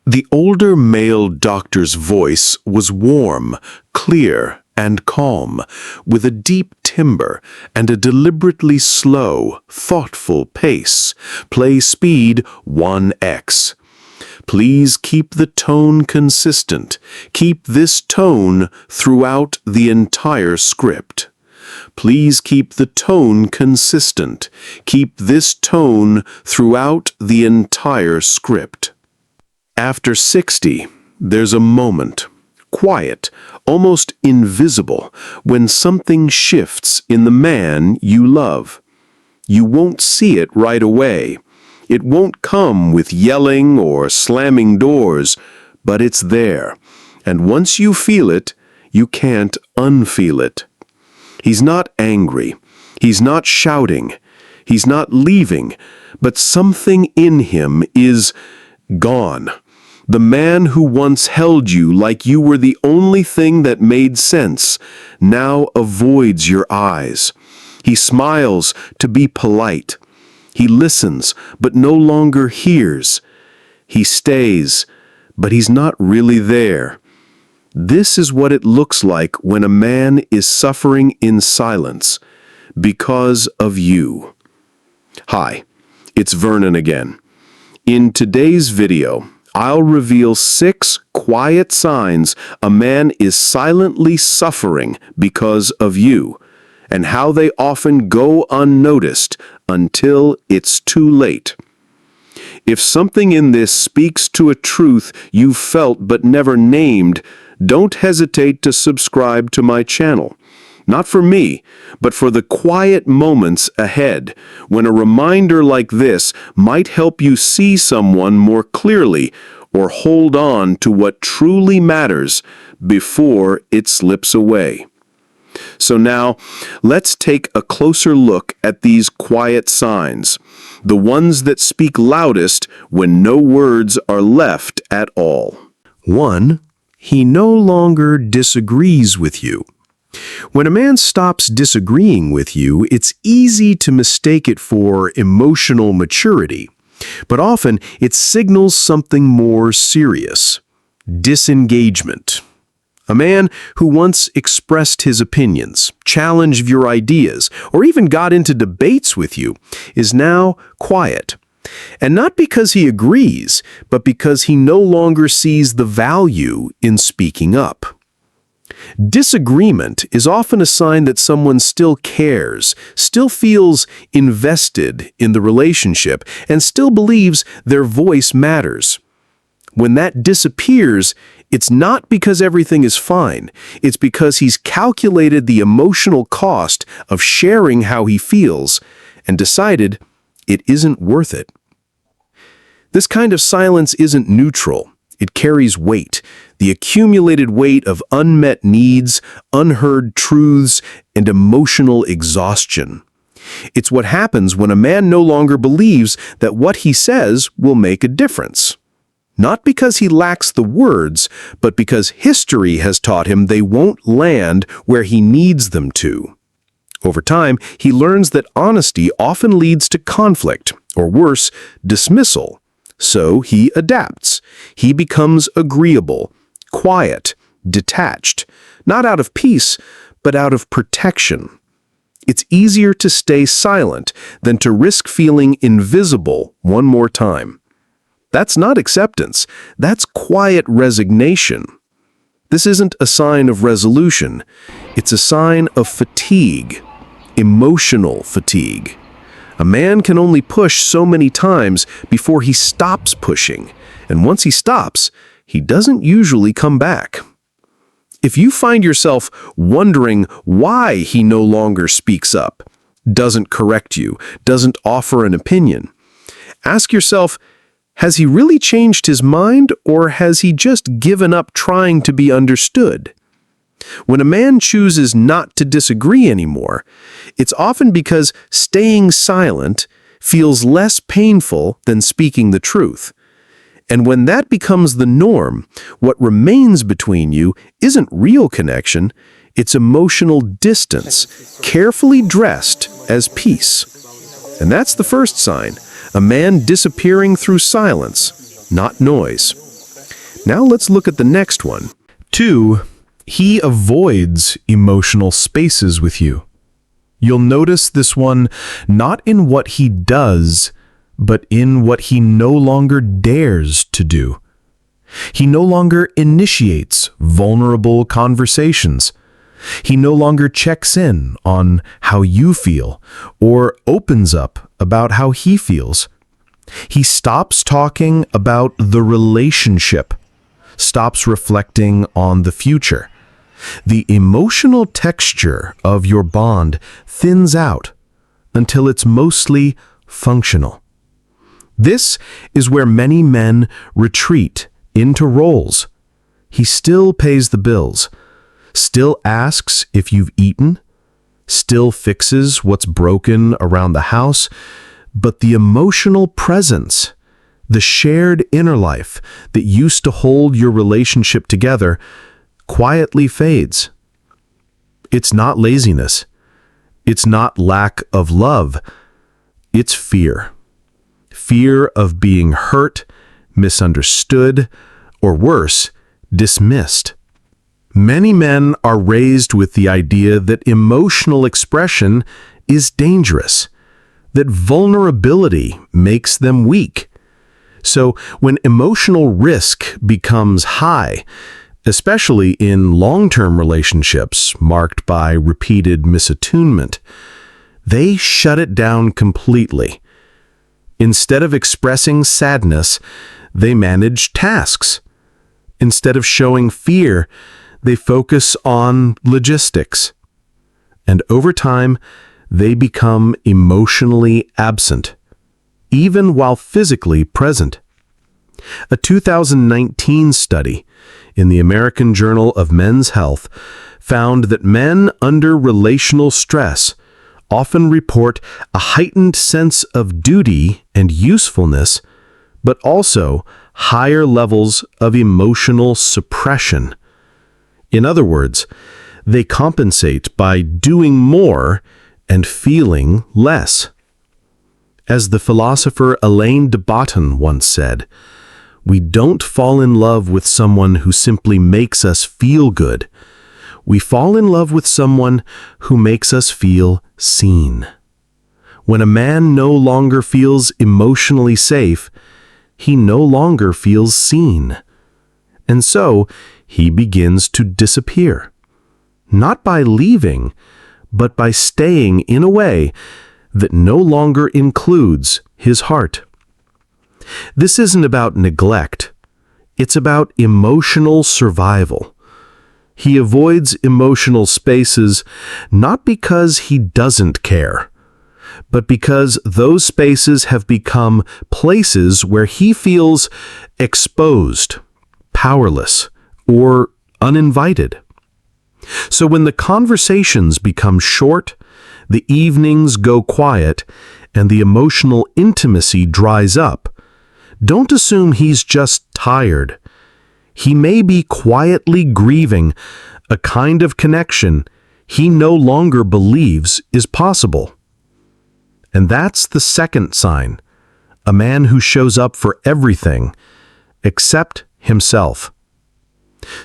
The older male doctor's voice was warm, clear, and calm, with a deep timbre and a deliberately slow, thoughtful pace. Play speed 1x. Please keep the tone consistent. Keep this tone throughout the entire script. Please keep the tone consistent. Keep this tone throughout the entire script. After 60, there's a moment, quiet, almost invisible, when something shifts in the man you love. You won't see it right away. It won't come with yelling or slamming doors, but it's there. And once you feel it, you can't unfeel it. He's not angry. He's not shouting. He's not leaving. But something in him is gone. The man who once held you like you were the only thing that made sense now avoids your eyes. He smiles to be polite. He listens, but no longer hears. He stays, but he's not really there. This is what it looks like when a man is suffering in silence because of you. Hi, it's Vernon again. In today's video, I'll reveal 6 quiet signs a man is silently suffering because of you, and how they often go unnoticed until it's too late. If something in this speaks to a truth you've felt but never named, don't hesitate to subscribe to my channel. Not for me, but for the quiet moments ahead, when a reminder like this might help you see someone more clearly or hold on to what truly matters before it slips away. So now, let's take a closer look at these quiet signs, the ones that speak loudest when no words are left at all. 1. He no longer disagrees with you. When a man stops disagreeing with you, it's easy to mistake it for emotional maturity, but often it signals something more serious: disengagement. A man who once expressed his opinions, challenged your ideas, or even got into debates with you is now quiet. And not because he agrees, but because he no longer sees the value in speaking up. Disagreement is often a sign that someone still cares, still feels invested in the relationship, and still believes their voice matters. When that disappears, it's not because everything is fine. It's because he's calculated the emotional cost of sharing how he feels and decided it isn't worth it. This kind of silence isn't neutral. It carries weight, the accumulated weight of unmet needs, unheard truths, and emotional exhaustion. It's what happens when a man no longer believes that what he says will make a difference. Not because he lacks the words, but because history has taught him they won't land where he needs them to. Over time, he learns that honesty often leads to conflict, or worse, dismissal. So he adapts. He becomes agreeable, quiet, detached, not out of peace, but out of protection. It's easier to stay silent than to risk feeling invisible one more time. That's not acceptance. That's quiet resignation. This isn't a sign of resolution. It's a sign of fatigue, emotional fatigue. A man can only push so many times before he stops pushing, and once he stops, he doesn't usually come back. If you find yourself wondering why he no longer speaks up, doesn't correct you, doesn't offer an opinion, ask yourself, has he really changed his mind, or has he just given up trying to be understood? When a man chooses not to disagree anymore, it's often because staying silent feels less painful than speaking the truth. And when that becomes the norm, what remains between you isn't real connection, it's emotional distance, carefully dressed as peace. And that's the first sign, a man disappearing through silence, not noise. Now let's look at the next one. 2. He avoids emotional spaces with you. You'll notice this one not in what he does, but in what he no longer dares to do. He no longer initiates vulnerable conversations. He no longer checks in on how you feel or opens up about how he feels. He stops talking about the relationship, stops reflecting on the future. The emotional texture of your bond thins out until it's mostly functional. This is where many men retreat into roles. He still pays the bills, still asks if you've eaten, still fixes what's broken around the house, but the emotional presence, the shared inner life that used to hold your relationship together, quietly fades. It's not laziness. It's not lack of love. It's fear. Fear of being hurt, misunderstood, or worse, dismissed. Many men are raised with the idea that emotional expression is dangerous, that vulnerability makes them weak. So when emotional risk becomes high, especially in long-term relationships marked by repeated misattunement, they shut it down completely. Instead of expressing sadness, they manage tasks. Instead of showing fear, they focus on logistics. And over time, they become emotionally absent, even while physically present. A 2019 study in the American Journal of Men's Health found that men under relational stress often report a heightened sense of duty and usefulness, but also higher levels of emotional suppression. In other words, they compensate by doing more and feeling less. As the philosopher Alain de Botton once said, "We don't fall in love with someone who simply makes us feel good. We fall in love with someone who makes us feel seen." When a man no longer feels emotionally safe, he no longer feels seen. And so, he begins to disappear. Not by leaving, but by staying in a way that no longer includes his heart. This isn't about neglect. It's about emotional survival. He avoids emotional spaces not because he doesn't care, but because those spaces have become places where he feels exposed, powerless, or uninvited. So when the conversations become short, the evenings go quiet, and the emotional intimacy dries up, don't assume he's just tired. He may be quietly grieving a kind of connection he no longer believes is possible. And that's the second sign, a man who shows up for everything except himself.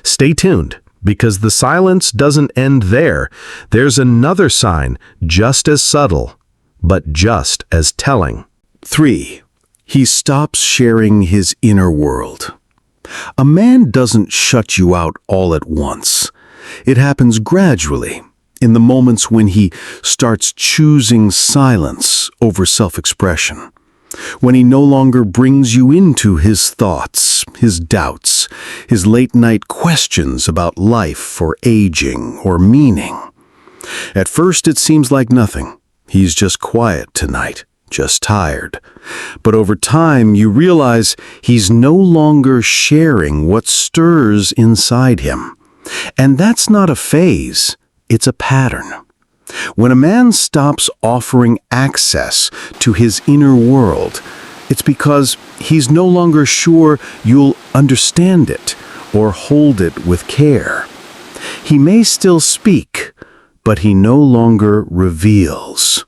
Stay tuned, because the silence doesn't end there. There's another sign, just as subtle, but just as telling. 3. He stops sharing his inner world. A man doesn't shut you out all at once. It happens gradually, in the moments when he starts choosing silence over self-expression, when he no longer brings you into his thoughts, his doubts, his late-night questions about life or aging or meaning. At first, it seems like nothing. He's just quiet tonight, just tired. But over time, you realize he's no longer sharing what stirs inside him. And that's not a phase, it's a pattern. When a man stops offering access to his inner world, it's because he's no longer sure you'll understand it or hold it with care. He may still speak, but he no longer reveals.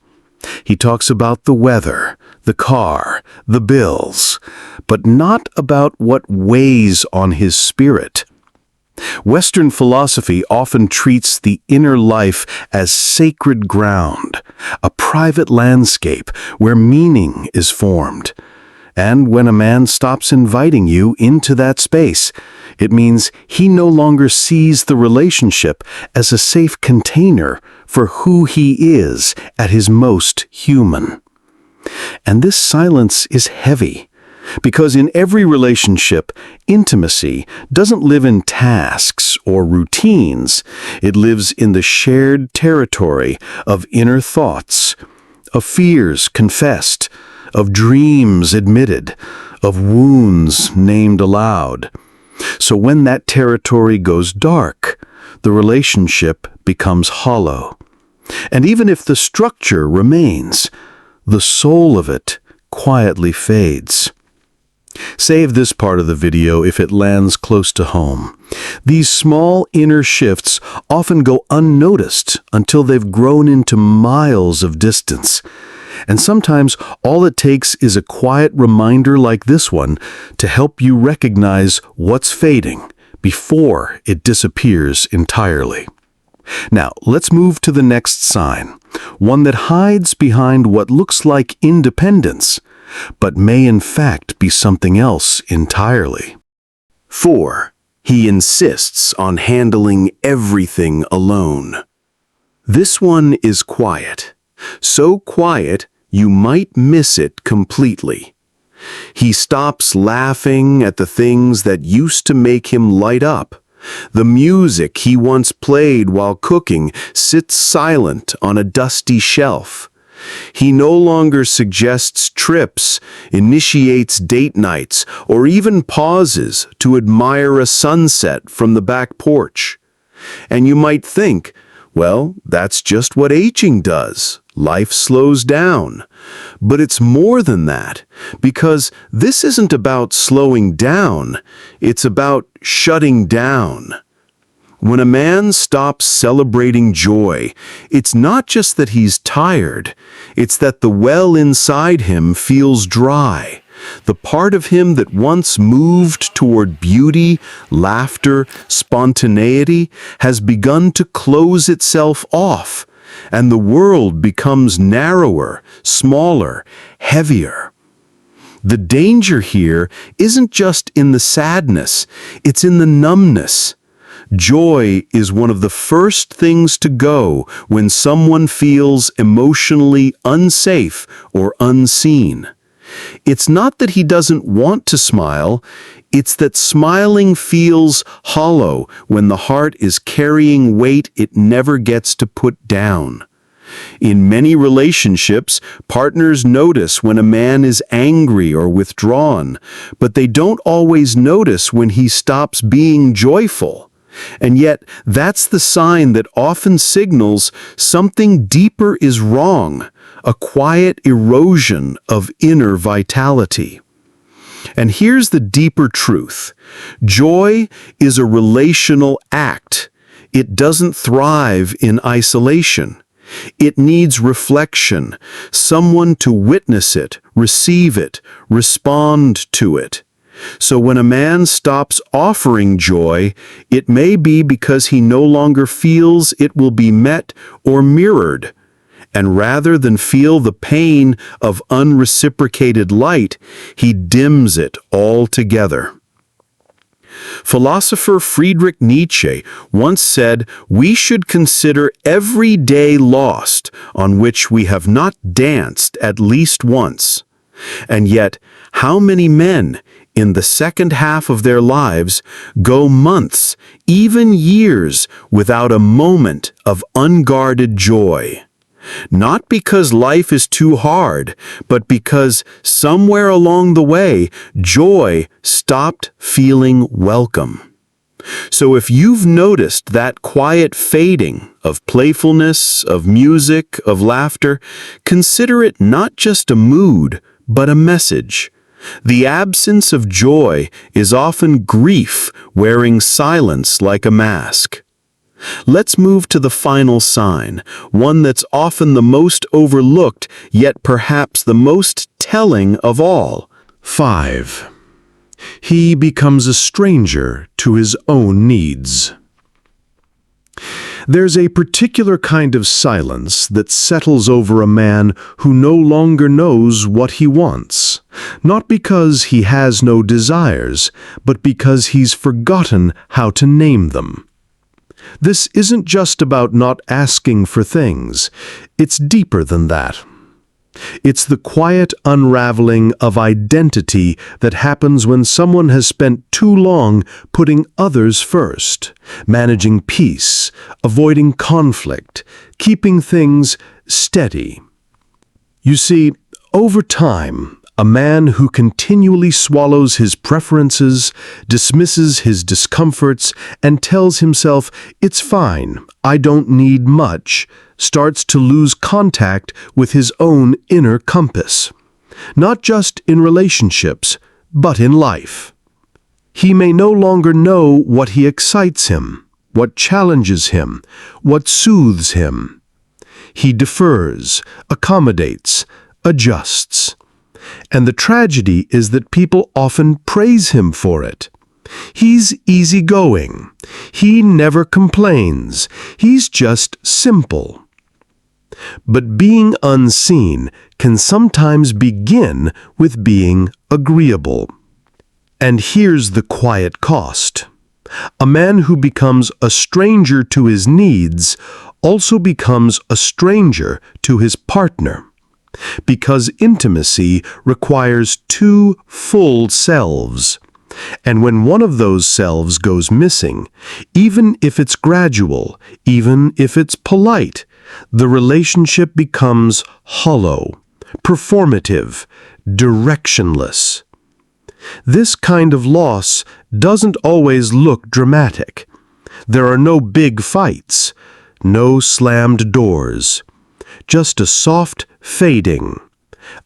He talks about the weather, the car, the bills, but not about what weighs on his spirit. Western philosophy often treats the inner life as sacred ground, a private landscape where meaning is formed. And when a man stops inviting you into that space, it means he no longer sees the relationship as a safe container for who he is at his most human. And this silence is heavy, because in every relationship, intimacy doesn't live in tasks or routines. It lives in the shared territory of inner thoughts, of fears confessed, of dreams admitted, of wounds named aloud. So when that territory goes dark, the relationship becomes hollow. And even if the structure remains, the soul of it quietly fades. Save this part of the video if it lands close to home. These small inner shifts often go unnoticed until they've grown into miles of distance. And sometimes all it takes is a quiet reminder like this one to help you recognize what's fading before it disappears entirely. Now, let's move to the next sign, one that hides behind what looks like independence, but may in fact be something else entirely. 4. He insists on handling everything alone. This one is quiet. So quiet, you might miss it completely. He stops laughing at the things that used to make him light up. The music he once played while cooking sits silent on a dusty shelf. He no longer suggests trips, initiates date nights, or even pauses to admire a sunset from the back porch. And you might think, well, that's just what aging does. Life slows down. But it's more than that, because this isn't about slowing down, it's about shutting down. When a man stops celebrating joy, it's not just that he's tired, it's that the well inside him feels dry. The part of him that once moved toward beauty, laughter, spontaneity has begun to close itself off, and the world becomes narrower, smaller, heavier. The danger here isn't just in the sadness, it's in the numbness. Joy is one of the first things to go when someone feels emotionally unsafe or unseen. It's not that he doesn't want to smile, it's that smiling feels hollow when the heart is carrying weight it never gets to put down. In many relationships, partners notice when a man is angry or withdrawn, but they don't always notice when he stops being joyful. And yet, that's the sign that often signals something deeper is wrong, a quiet erosion of inner vitality. And here's the deeper truth. Joy is a relational act. It doesn't thrive in isolation. It needs reflection, someone to witness it, receive it, respond to it. So when a man stops offering joy, it may be because he no longer feels it will be met or mirrored. And rather than feel the pain of unreciprocated light, he dims it altogether. Philosopher Friedrich Nietzsche once said, "We should consider every day lost on which we have not danced at least once." And yet, how many men, in the second half of their lives, go months, even years, without a moment of unguarded joy? Not because life is too hard, but because somewhere along the way, joy stopped feeling welcome. So if you've noticed that quiet fading of playfulness, of music, of laughter, consider it not just a mood, but a message. The absence of joy is often grief wearing silence like a mask. Let's move to the final sign, one that's often the most overlooked, yet perhaps the most telling of all. 5. He becomes a stranger to his own needs. There's a particular kind of silence that settles over a man who no longer knows what he wants, not because he has no desires, but because he's forgotten how to name them. This isn't just about not asking for things. It's deeper than that. It's the quiet unraveling of identity that happens when someone has spent too long putting others first, managing peace, avoiding conflict, keeping things steady. You see, over time, a man who continually swallows his preferences, dismisses his discomforts, and tells himself, "It's fine, I don't need much," starts to lose contact with his own inner compass. Not just in relationships, but in life. He may no longer know what he excites him, what challenges him, what soothes him. He defers, accommodates, adjusts. And the tragedy is that people often praise him for it. He's easygoing. He never complains. He's just simple. But being unseen can sometimes begin with being agreeable. And here's the quiet cost. A man who becomes a stranger to his needs also becomes a stranger to his partner. Because intimacy requires two full selves. And when one of those selves goes missing, even if it's gradual, even if it's polite, the relationship becomes hollow, performative, directionless. This kind of loss doesn't always look dramatic. There are no big fights, no slammed doors. Just a soft fading,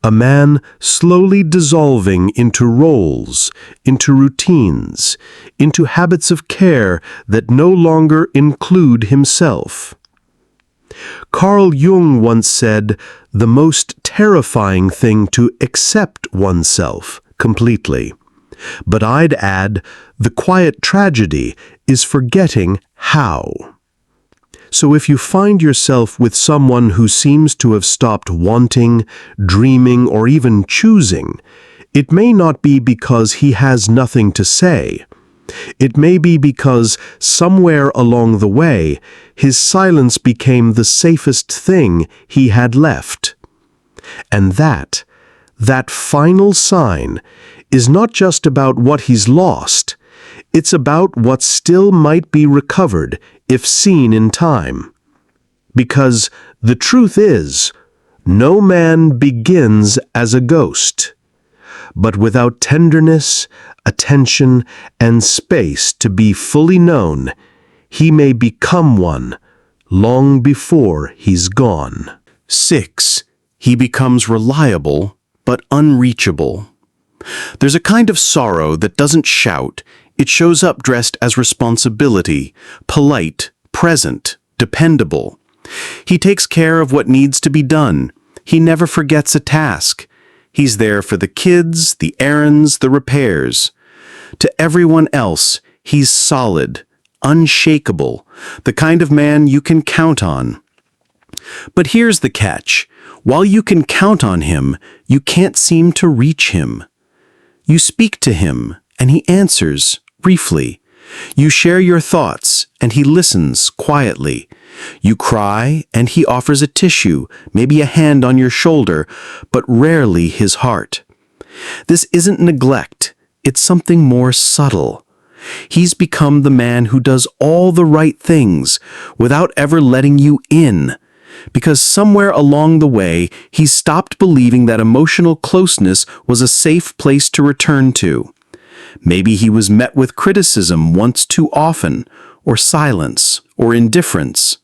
a man slowly dissolving into roles, into routines, into habits of care that no longer include himself. Carl Jung once said, "The most terrifying thing to accept oneself completely." But I'd add, the quiet tragedy is forgetting how. So if you find yourself with someone who seems to have stopped wanting, dreaming, or even choosing, it may not be because he has nothing to say. It may be because somewhere along the way, his silence became the safest thing he had left. And that final sign, is not just about what he's lost. It's about what still might be recovered if seen in time. Because the truth is, no man begins as a ghost. But without tenderness, attention, and space to be fully known, he may become one long before he's gone. 6. He becomes reliable but unreachable. There's a kind of sorrow that doesn't shout. It shows up dressed as responsibility, polite, present, dependable. He takes care of what needs to be done. He never forgets a task. He's there for the kids, the errands, the repairs. To everyone else, he's solid, unshakable, the kind of man you can count on. But here's the catch. While you can count on him, you can't seem to reach him. You speak to him, and he answers briefly. You share your thoughts, and he listens quietly. You cry, and he offers a tissue, maybe a hand on your shoulder, but rarely his heart. This isn't neglect, it's something more subtle. He's become the man who does all the right things without ever letting you in. Because somewhere along the way, he stopped believing that emotional closeness was a safe place to return to. Maybe he was met with criticism once too often, or silence, or indifference.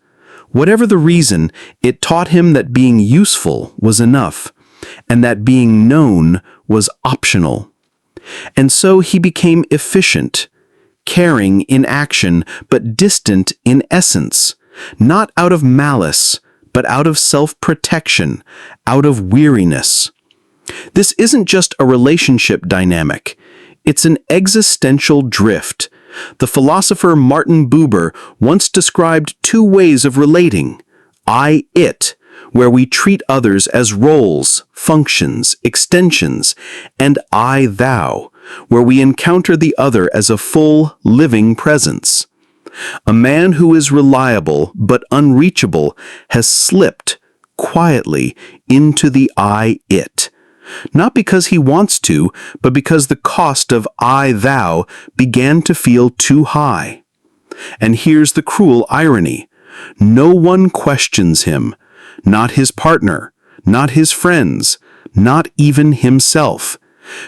Whatever the reason, it taught him that being useful was enough, and that being known was optional. And so he became efficient, caring in action, but distant in essence, not out of malice, but out of self-protection, out of weariness. This isn't just a relationship dynamic. It's an existential drift. The philosopher Martin Buber once described two ways of relating: I-it, where we treat others as roles, functions, extensions, and I-thou, where we encounter the other as a full, living presence. A man who is reliable but unreachable has slipped, quietly, into the I-it. Not because he wants to, but because the cost of I-thou began to feel too high. And here's the cruel irony. No one questions him. Not his partner, not his friends, not even himself.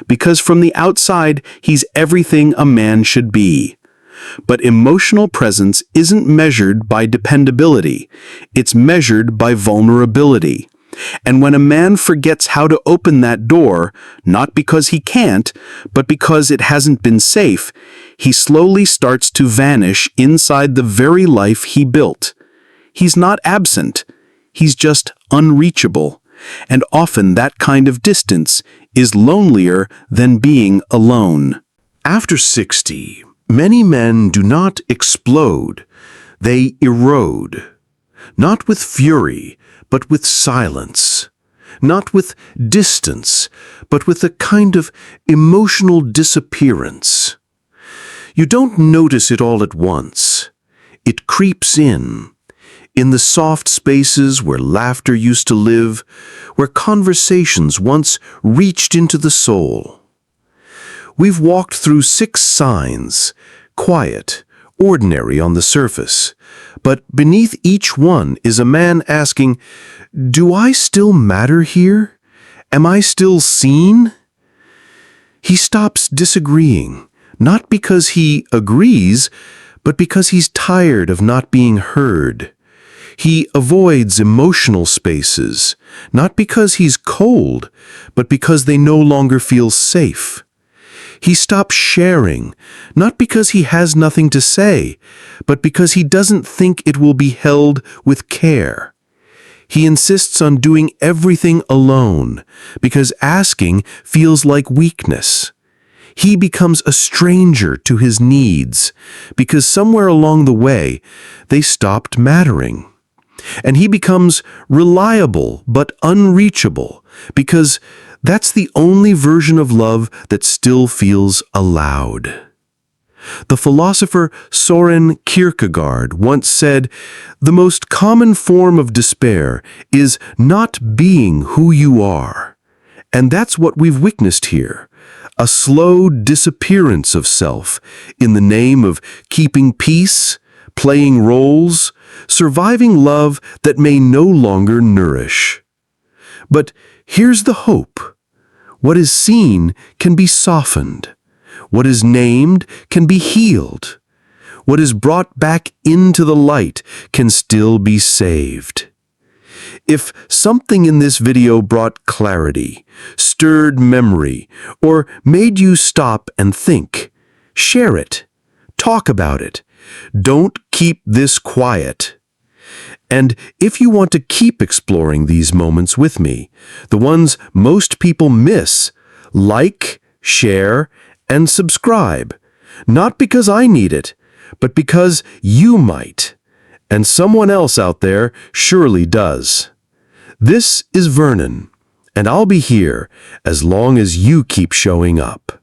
Because from the outside, he's everything a man should be. But emotional presence isn't measured by dependability. It's measured by vulnerability. And when a man forgets how to open that door, not because he can't, but because it hasn't been safe, he slowly starts to vanish inside the very life he built. He's not absent. He's just unreachable. And often that kind of distance is lonelier than being alone. After 60, many men do not explode. They erode. Not with fury, but with silence. Not with distance, but with a kind of emotional disappearance. You don't notice it all at once. It creeps in the soft spaces where laughter used to live, where conversations once reached into the soul. We've walked through 6 signs, quiet, ordinary on the surface, but beneath each one is a man asking, "Do I still matter here? Am I still seen?" He stops disagreeing, not because he agrees, but because he's tired of not being heard. He avoids emotional spaces, not because he's cold, but because they no longer feel safe. He stops sharing, not because he has nothing to say, but because he doesn't think it will be held with care. He insists on doing everything alone, because asking feels like weakness. He becomes a stranger to his needs, because somewhere along the way, they stopped mattering. And he becomes reliable but unreachable, because that's the only version of love that still feels allowed. The philosopher Soren Kierkegaard once said, "The most common form of despair is not being who you are." And that's what we've witnessed here. A slow disappearance of self in the name of keeping peace, playing roles, surviving love that may no longer nourish. But here's the hope. What is seen can be softened. What is named can be healed. What is brought back into the light can still be saved. If something in this video brought clarity, stirred memory, or made you stop and think, share it. Talk about it. Don't keep this quiet. And if you want to keep exploring these moments with me, the ones most people miss, like, share, and subscribe. Not because I need it, but because you might. And someone else out there surely does. This is Vernon, and I'll be here as long as you keep showing up.